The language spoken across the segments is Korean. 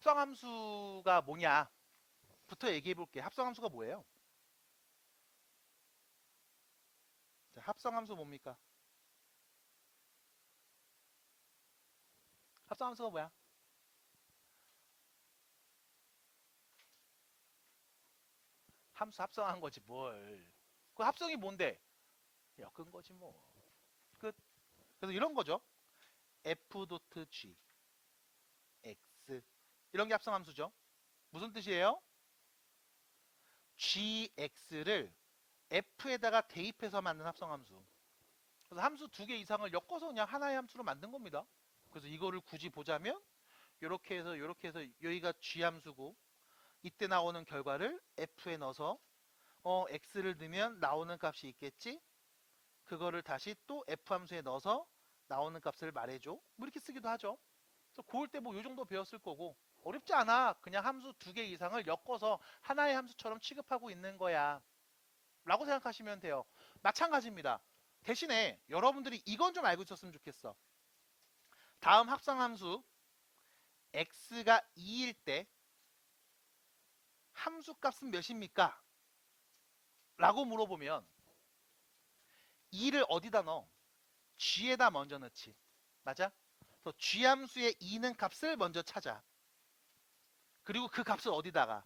합성함수가 뭐냐 부터 얘기해 볼게. 합성함수가 뭐예요? 자, 합성함수 뭡니까? 합성함수가 뭐야? 함수 합성한 거지 뭘. 그 합성이 뭔데? 엮은 거지 뭐. 끝. 그래서 이런 거죠. f.g x 이런 게 합성함수죠. 무슨 뜻이에요? gx를 f에다가 대입해서 만든 합성함수. 그래서 함수 두 개 이상을 엮어서 그냥 하나의 함수로 만든 겁니다. 그래서 이거를 굳이 보자면 이렇게 해서 여기가 g함수고 이때 나오는 결과를 f에 넣어서 x를 넣으면 나오는 값이 있겠지. 그거를 다시 또 f함수에 넣어서 나오는 값을 말해줘. 뭐 이렇게 쓰기도 하죠. 그래서 고을 때 뭐 이 정도 배웠을 거고 어렵지 않아. 그냥 함수 두 개 이상을 엮어서 하나의 함수처럼 취급하고 있는 거야 라고 생각하시면 돼요. 마찬가지입니다. 대신에 여러분들이 이건 좀 알고 있었으면 좋겠어. 다음 합성함수 x가 2일 때 함수 값은 몇입니까? 라고 물어보면 2를 어디다 넣어? g에다 먼저 넣지. 맞아? 그래서 g함수의 2는 값을 먼저 찾아. 그리고 그 값을 어디다가?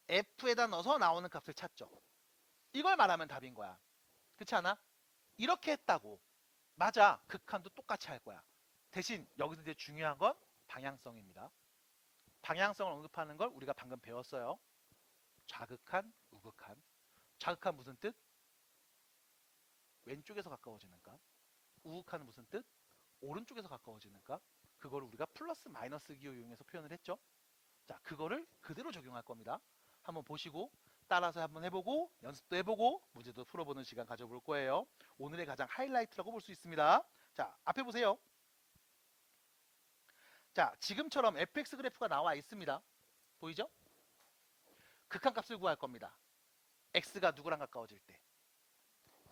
f에다 넣어서 나오는 값을 찾죠. 이걸 말하면 답인 거야. 그렇지 않아? 이렇게 했다고. 맞아. 극한도 똑같이 할 거야. 대신 여기서 이제 중요한 건 방향성입니다. 방향성을 언급하는 걸 우리가 방금 배웠어요. 좌극한, 우극한. 좌극한 무슨 뜻? 왼쪽에서 가까워지는가? 우극한은 무슨 뜻? 오른쪽에서 가까워지는가? 그거를 우리가 플러스 마이너스 기호 이용해서 표현을 했죠. 자, 그거를 그대로 적용할 겁니다. 한번 보시고 따라서 한번 해보고 연습도 해보고 문제도 풀어보는 시간 가져볼 거예요. 오늘의 가장 하이라이트라고 볼 수 있습니다. 자, 앞에 보세요. 자, 지금처럼 fx 그래프가 나와 있습니다. 보이죠? 극한값을 구할 겁니다. x가 누구랑 가까워질 때?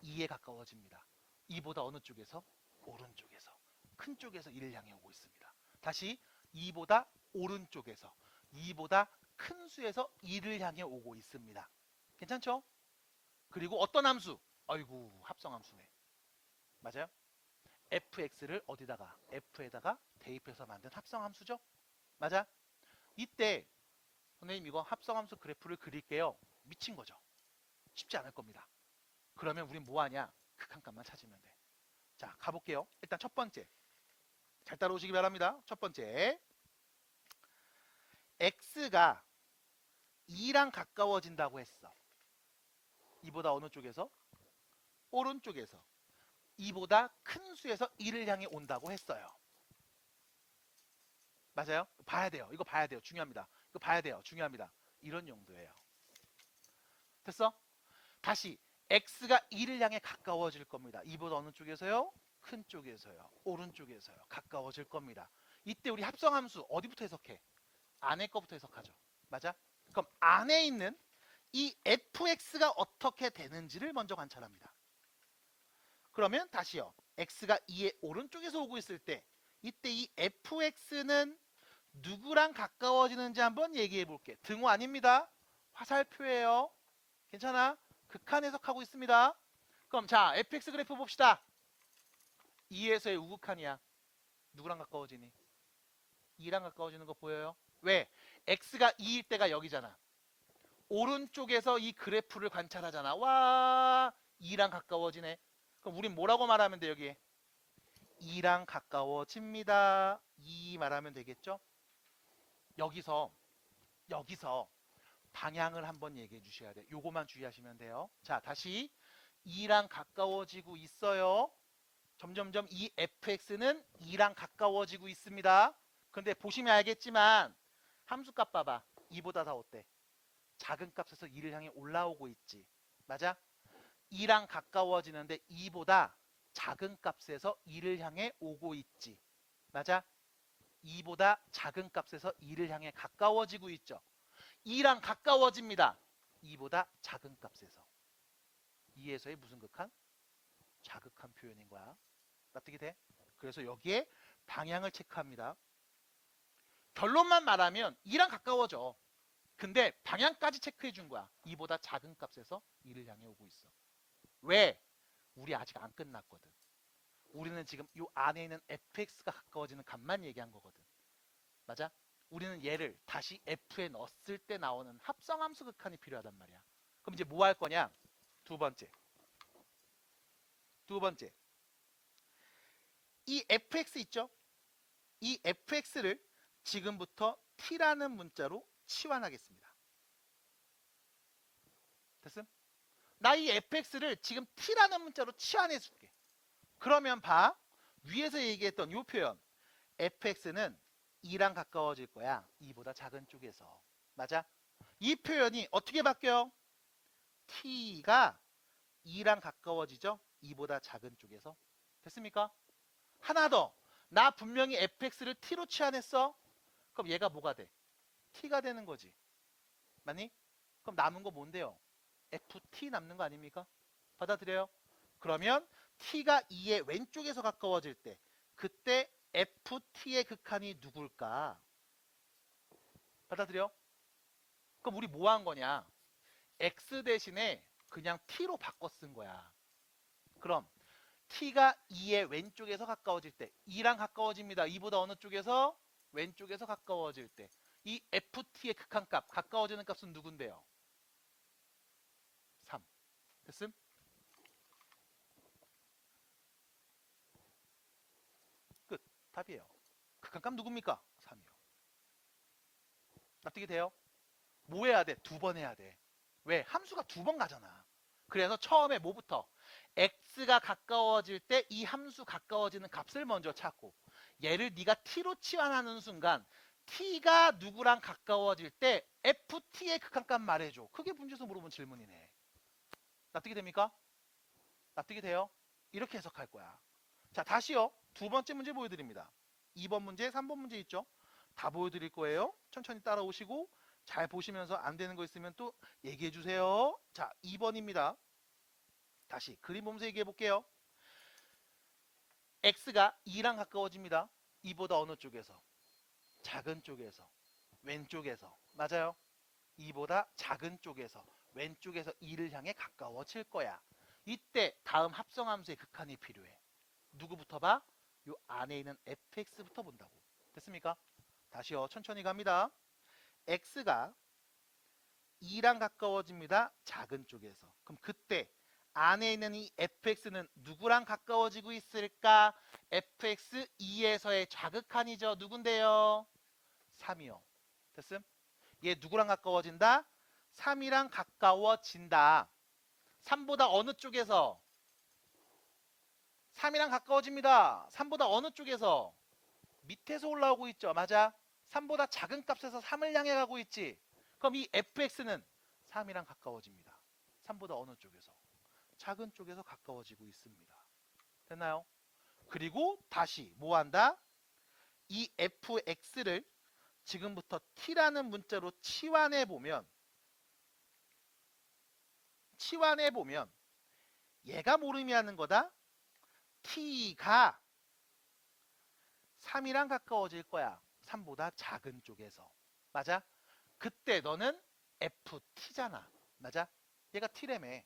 2에 가까워집니다. 2보다 어느 쪽에서? 오른쪽에서. 큰 쪽에서 2를 향해 오고 있습니다. 다시 2보다 오른쪽에서 2보다 큰 수에서 2를 향해 오고 있습니다. 괜찮죠? 그리고 어떤 함수? 아이고 합성함수네. 맞아요? fx를 어디다가? f에다가 대입해서 만든 합성함수죠? 맞아? 이때 선생님 이거 합성함수 그래프를 그릴게요. 미친 거죠? 쉽지 않을 겁니다. 그러면 우린 뭐하냐? 극한값만 찾으면 돼. 자, 가볼게요. 일단 첫 번째. 잘 따라오시기 바랍니다. 첫 번째. x가 2랑 가까워진다고 했어. 2보다 어느 쪽에서? 오른쪽에서. 2보다 큰 수에서 2를 향해 온다고 했어요. 맞아요? 봐야 돼요. 이거 봐야 돼요. 중요합니다. 이거 봐야 돼요. 중요합니다. 이런 용도예요. 됐어? 다시 x가 2를 향해 가까워질 겁니다. 2보다 어느 쪽에서요? 큰 쪽에서요. 오른쪽에서요. 가까워질 겁니다. 이때 우리 합성함수 어디부터 해석해? 안에 거부터 해석하죠. 맞아? 그럼 안에 있는 이 fx가 어떻게 되는지를 먼저 관찰합니다. 그러면 다시요. x가 2의 오른쪽에서 오고 있을 때 이때 이 fx는 누구랑 가까워지는지 한번 얘기해 볼게. 등호 아닙니다. 화살표예요. 괜찮아? 극한 해석하고 있습니다. 그럼 자 fx 그래프 봅시다. 2에서의 우극한이야. 누구랑 가까워지니? 2랑 가까워지는 거 보여요? 왜? x가 2일 때가 여기잖아. 오른쪽에서 이 그래프를 관찰하잖아. 와 2랑 가까워지네. 그럼 우린 뭐라고 말하면 돼 여기? 2랑 가까워집니다. 2 말하면 되겠죠? 여기서 방향을 한번 얘기해 주셔야 돼요. 요거만 주의하시면 돼요. 자, 다시 2랑 가까워지고 있어요. 점점점 이 fx는 2랑 가까워지고 있습니다. 근데 보시면 알겠지만 함수값 봐봐. 2보다 더 어때? 작은 값에서 2를 향해 올라오고 있지. 맞아? 2랑 가까워지는데 2보다 작은 값에서 2를 향해 오고 있지. 맞아? 2보다 작은 값에서 2를 향해 가까워지고 있죠. 2랑 가까워집니다. 2보다 작은 값에서. 2에서의 무슨 극한? 자극한 표현인 거야. 납득이 돼? 그래서 여기에 방향을 체크합니다. 결론만 말하면 2랑 가까워져. 근데 방향까지 체크해 준 거야. 2보다 작은 값에서 2를 향해 오고 있어. 왜? 우리 아직 안 끝났거든. 우리는 지금 이 안에 있는 fx가 가까워지는 값만 얘기한 거거든. 맞아? 우리는 얘를 다시 f에 넣었을 때 나오는 합성함수 극한이 필요하단 말이야. 그럼 이제 뭐 할 거냐? 두 번째. 이 fx 있죠? 이 fx를 지금부터 t라는 문자로 치환하겠습니다. 됐음? 나 이 fx를 지금 t라는 문자로 치환해 줄게. 그러면 봐. 위에서 얘기했던 이 표현. fx는 2랑 가까워질 거야. 2보다 작은 쪽에서. 맞아? 이 표현이 어떻게 바뀌어요? t가 2랑 가까워지죠? 2보다 작은 쪽에서. 됐습니까? 하나 더. 나 분명히 fx를 t로 치환했어. 그럼 얘가 뭐가 돼? t가 되는 거지. 맞니? 그럼 남은 거 뭔데요? ft 남는 거 아닙니까? 받아들여요? 그러면 t가 2의 왼쪽에서 가까워질 때 그때 ft의 극한이 누굴까? 받아들여? 그럼 우리 뭐 한 거냐? x 대신에 그냥 t로 바꿔 쓴 거야. 그럼 t가 2의 왼쪽에서 가까워질 때 2랑 가까워집니다. 2보다 어느 쪽에서? 왼쪽에서 가까워질 때 이 ft의 극한값 가까워지는 값은 누군데요? 3. 됐음? 끝. 답이에요. 극한값 누굽니까? 3이요. 납득이 돼요? 뭐 해야 돼? 두 번 해야 돼. 왜? 함수가 두 번 가잖아. 그래서 처음에 뭐부터? x가 가까워질 때 이 함수 가까워지는 값을 먼저 찾고 얘를 네가 t로 치환하는 순간 t가 누구랑 가까워질 때 ft의 극한값 말해줘. 그게 문제에서 물어본 질문이네. 납득이 됩니까? 납득이 돼요? 이렇게 해석할 거야. 자, 다시요. 두 번째 문제 보여드립니다. 2번 문제, 3번 문제 있죠? 다 보여드릴 거예요. 천천히 따라오시고 잘 보시면서 안 되는 거 있으면 또 얘기해 주세요. 자, 2번입니다. 다시 그림 보면서 얘기해 볼게요. x가 2랑 가까워집니다. 2보다 어느 쪽에서? 작은 쪽에서. 왼쪽에서. 맞아요? 2보다 작은 쪽에서. 왼쪽에서 2를 향해 가까워질 거야. 이때 다음 합성함수의 극한이 필요해. 누구부터 봐? 요 안에 있는 fx부터 본다고. 됐습니까? 다시요. 천천히 갑니다. x가 2랑 가까워집니다. 작은 쪽에서. 그럼 그때 안에 있는 이 fx는 누구랑 가까워지고 있을까? fx 2에서의 좌극한이죠. 누군데요? 3이요. 됐음? 얘 누구랑 가까워진다? 3이랑 가까워진다. 3보다 어느 쪽에서? 3이랑 가까워집니다. 3보다 어느 쪽에서? 밑에서 올라오고 있죠. 맞아? 3보다 작은 값에서 3을 향해 가고 있지. 그럼 이 fx는 3이랑 가까워집니다. 3보다 어느 쪽에서? 작은 쪽에서 가까워지고 있습니다. 됐나요? 그리고 다시 뭐 한다? 이 fx를 지금부터 t라는 문자로 치환해 보면 얘가 뭘 의미하는 거다? t가 3이랑 가까워질 거야. 3보다 작은 쪽에서. 맞아? 그때 너는 ft잖아. 맞아? 얘가 t라며.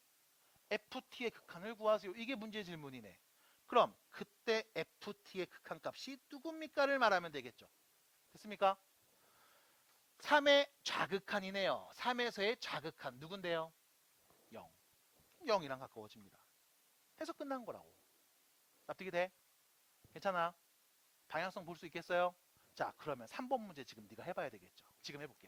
ft의 극한을 구하세요. 이게 문제 질문이네. 그럼 그때 ft의 극한값이 누굽니까를 말하면 되겠죠. 됐습니까? 3의 좌극한이네요. 3에서의 좌극한 누군데요? 0. 0이랑 가까워집니다. 해서 끝난 거라고. 납득이 돼? 괜찮아? 방향성 볼 수 있겠어요? 자, 그러면 3번 문제 지금 네가 해봐야 되겠죠. 지금 해볼게.